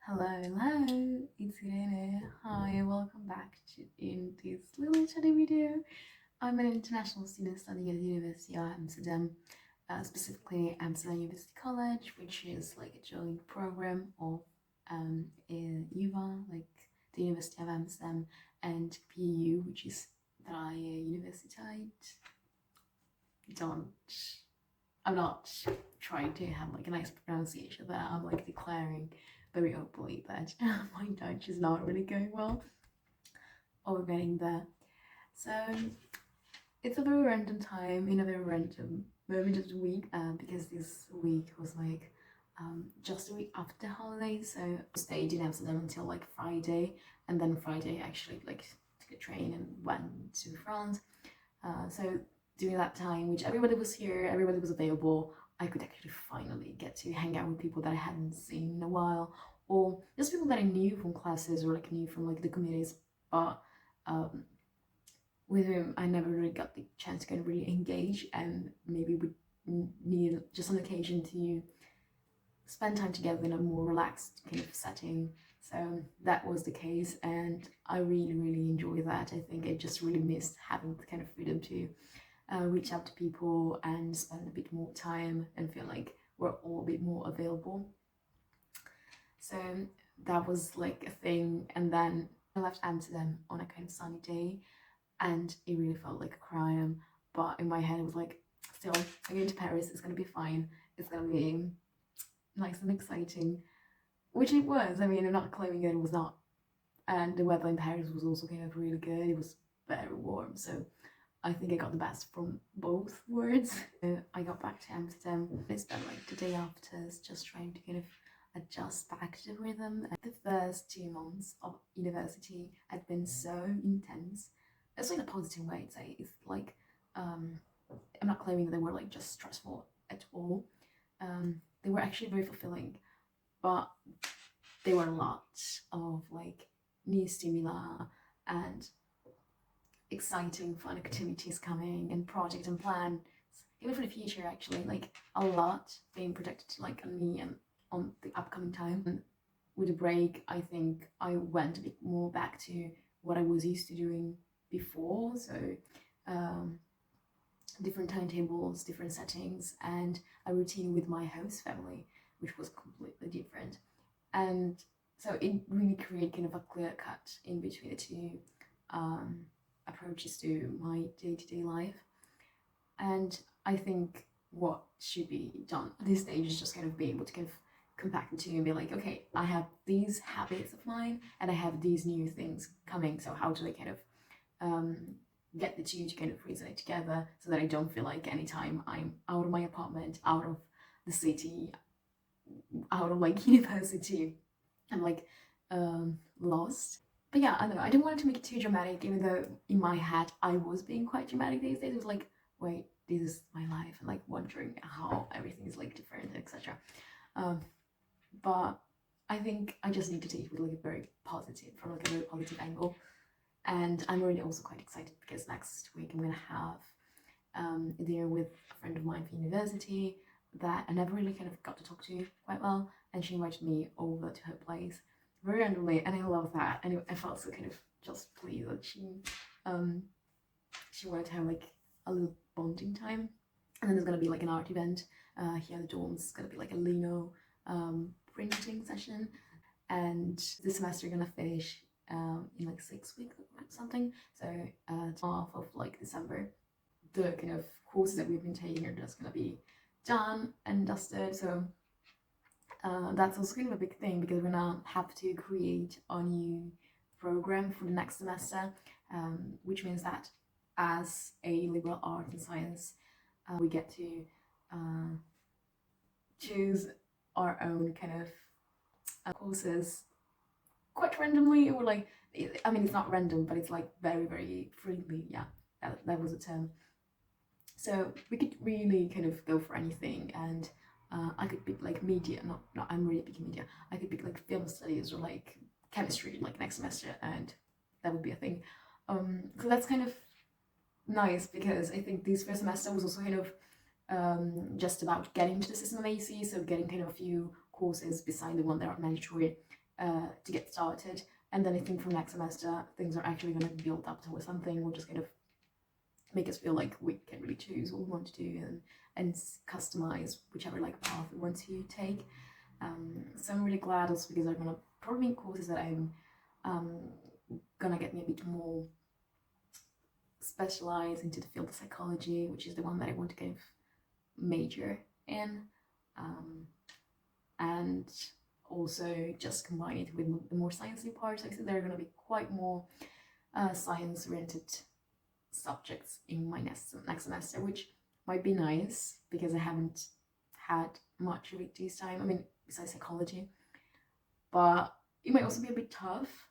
Hello, it's Irene. Hi, welcome back in this little chatty video. I'm an international student studying at the University of Amsterdam, specifically Amsterdam University College, which is like a joint program of in UvA, like the University of Amsterdam, and PU, which is Vrije Universiteit. Don't I'm not trying to have like a nice pronunciation, but I'm like declaring very openly that my Dutch is not really going well, or we're getting there. So it's a very random time in a very random moment of the week, because this week was like just a week after the holidays. So I stayed in Amsterdam until like Friday, and then Friday actually like took a train and went to France. So during that time, which everybody was here, everybody was available, I could actually finally get to hang out with people that I hadn't seen in a while, or just people that I knew from classes or like knew from like the communities, but um, with whom I never really got the chance to kind of really engage, and maybe would need just on occasion to spend time together in a more relaxed kind of setting. So that was the case, and I really, really enjoy that. I think I just really missed having the kind of freedom to reach out to people and spend a bit more time and feel like we're all a bit more available. So that was like a thing. And then I left Amsterdam on a kind of sunny day, and it really felt like a crime. But in my head, it was like, still, I'm going to Paris, it's going to be fine, it's going to be nice and exciting, which it was. I mean, I'm not claiming that it was not. And the weather in Paris was also kind of really good, it was very warm. So I think I got the best from both worlds. I got back to Amsterdam. I spent like the day after just trying to kind of adjust back to the rhythm. The first 2 months of university had been so intense. It's like a positive way to say. It's like I'm not claiming that they were like just stressful at all. They were actually very fulfilling, but they were a lot of like new stimuli and exciting fun activities coming and projects and plans even for the future, actually, like a lot being projected like on me and on the upcoming time. And with the break, I think I went a bit more back to what I was used to doing before. So different timetables, different settings, and a routine with my host family, which was completely different. And so it really created kind of a clear cut in between the two approaches to my day-to-day life. And I think what should be done at this stage is just kind of be able to kind of compact the two and be like, okay, I have these habits of mine and I have these new things coming. So how do I kind of get the two to kind of resonate together so that I don't feel like anytime I'm out of my apartment, out of the city, out of like university, I'm like lost. But yeah, I don't know. I didn't want to make it too dramatic, even though in my head I was being quite dramatic these days. It was like, wait, this is my life, and like wondering how everything is like different, etc. But I think I just need to take it with like a very positive, from like a very positive angle. And I'm really also quite excited because next week I'm gonna have a dinner with a friend of mine from university that I never really kind of got to talk to quite well, and she invited me over to her place very randomly, and I love that. And I felt so kind of just pleased that she wanted to have like a little bonding time. And then there's gonna be like an art event here at the dorms. It's gonna be like a Lino printing session, and this semester gonna finish in like 6 weeks or something. So half of like December, the kind of courses that we've been taking are just gonna be done and dusted. So that's also kind of a big thing because we're gonna have to create a new program for the next semester, which means that as a liberal arts and science, we get to choose our own kind of courses quite randomly, or like, I mean, it's not random, but it's like very, very freely. Yeah, that was a term. So we could really kind of go for anything, and I could pick like media, not I'm really picking media. I could pick like film studies or like chemistry like next semester, and that would be a thing. So that's kind of nice because I think this first semester was also kind of just about getting to the system of AC, so getting kind of a few courses beside the one that are mandatory to get started. And then I think from next semester, things are actually going to build up towards something. We'll just kind of make us feel like we can really choose what we want to do and customize whichever like path we want to take. So I'm really glad also because I'm gonna probably make courses that I'm gonna get me a bit more specialized into the field of psychology, which is the one that I want to kind of major in, and also just combine it with the more sciencey parts. I think there are gonna be quite more science-oriented subjects in my next semester, which might be nice because I haven't had much of it this time. I mean, besides psychology, but it might also be a bit tough.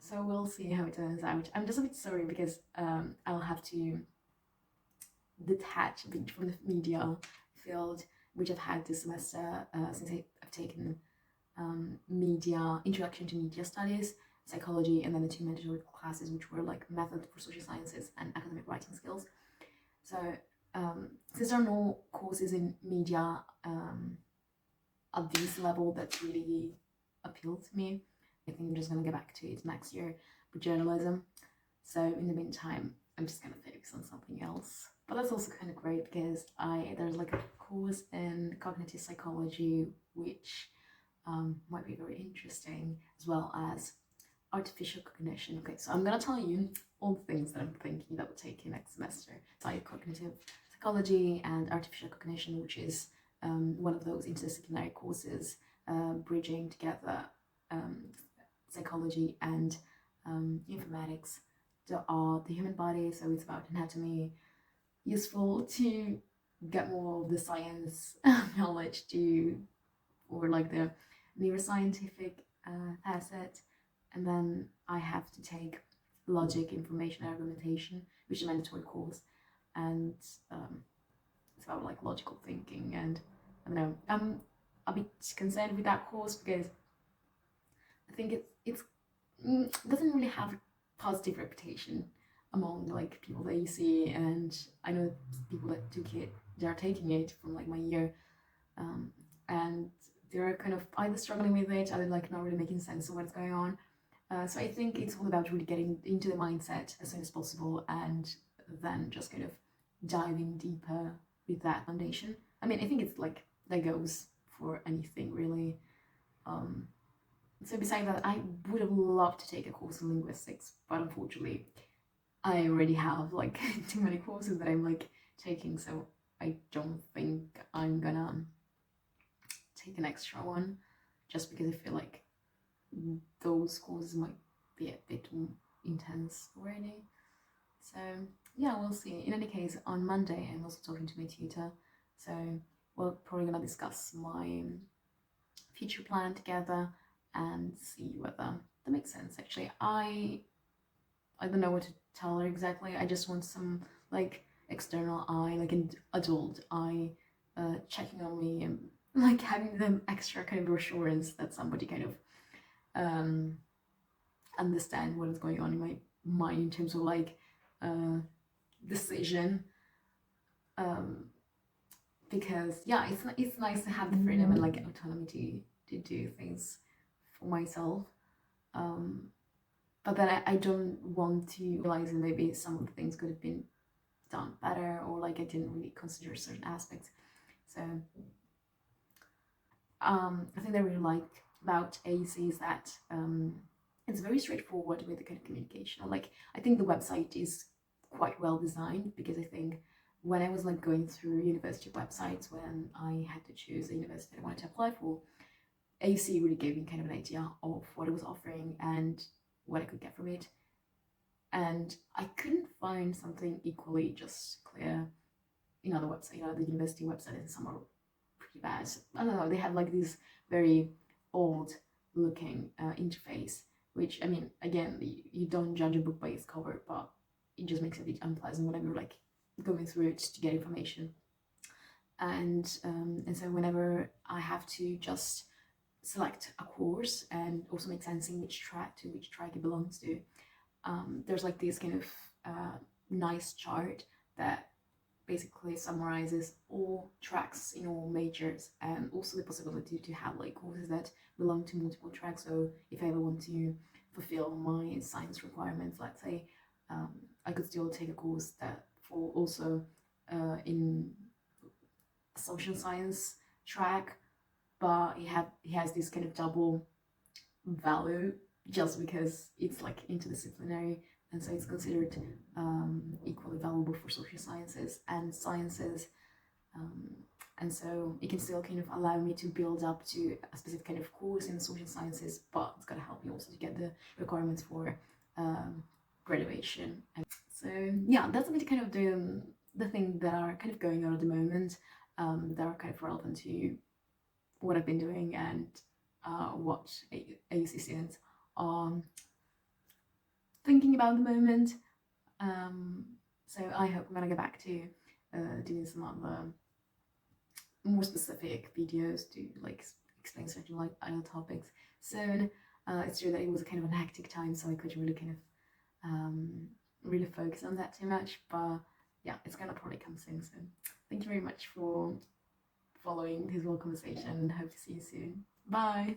So we'll see how it turns out. I'm just a bit sorry because I'll have to detach a bit from the media field, which I've had this semester since I've taken media, introduction to media studies, psychology, and then the two mandatory classes, which were like method for social sciences and academic writing skills. So since there are no courses in media at this level that really appeal to me, I think I'm just gonna get back to it next year with journalism. So in the meantime, I'm just gonna focus on something else. But that's also kind of great because there's like a course in cognitive psychology which might be very interesting, as well as artificial cognition. Okay, so I'm gonna tell you all the things that I'm thinking that will take you next semester. So cognitive psychology and artificial cognition, which is one of those interdisciplinary courses bridging together psychology and informatics that are the human body. So it's about anatomy, useful to get more of the science knowledge or like the neuroscientific facet. And then I have to take logic, information, and argumentation, which is a mandatory course, and it's about like logical thinking. And I don't know, I'm a bit concerned with that course because I think it doesn't really have a positive reputation among like people that you see, and I know people that took it, they are taking it from like my year, and they're kind of either struggling with it, either like not really making sense of what's going on. So I think it's all about really getting into the mindset as soon as possible, and then just kind of diving deeper with that foundation. I mean, I think it's like that goes for anything really. So besides that, I would have loved to take a course in linguistics, but unfortunately, I already have like too many courses that I'm like taking, so I don't think I'm gonna take an extra one, just because I feel like those courses might be a bit intense already. So yeah, we'll see. In any case, on Monday I'm also talking to my tutor, so we're probably gonna discuss my future plan together and see whether that makes sense. Actually, I don't know what to tell her exactly. I just want some like external eye, like an adult eye, checking on me and like having them extra kind of reassurance that somebody kind of understand what is going on in my mind in terms of like decision, because yeah, it's nice to have the freedom and like autonomy to do things for myself, but then I don't want to realize that maybe some of the things could have been done better, or like I didn't really consider certain aspects. So I think that I really like about AEC is that it's very straightforward with the kind of communication. Like I think the website is quite well designed, because I think when I was like going through university websites when I had to choose a university I wanted to apply for, AEC really gave me kind of an idea of what it was offering and what I could get from it. And I couldn't find something equally just clear in other websites. You know, the university website is somewhat pretty bad. I don't know, they have like this very old looking interface, which, I mean, again, you don't judge a book by its cover, but it just makes it a bit unpleasant whenever you're like going through it to get information. And so whenever I have to just select a course and also make sense in which track it belongs to, there's like this kind of nice chart that basically summarizes all tracks in all majors, and also the possibility to have like courses that belong to multiple tracks. So if I ever want to fulfill my science requirements, let's say, I could still take a course that for also in social science track, but it has this kind of double value just because it's like interdisciplinary, and so it's considered equally valuable for social sciences and sciences, and so it can still kind of allow me to build up to a specific kind of course in social sciences, but it's going to help me also to get the requirements for graduation. And so yeah, that's a bit kind of the thing that are kind of going on at the moment, that are kind of relevant to what I've been doing and what AUC students are thinking about at the moment. So I hope I'm gonna get back to doing some other more specific videos to like explain certain like other topics soon. It's true that it was kind of an hectic time, so I couldn't really kind of really focus on that too much, but yeah, it's gonna probably come soon. So thank you very much for following this whole conversation, and hope to see you soon. Bye!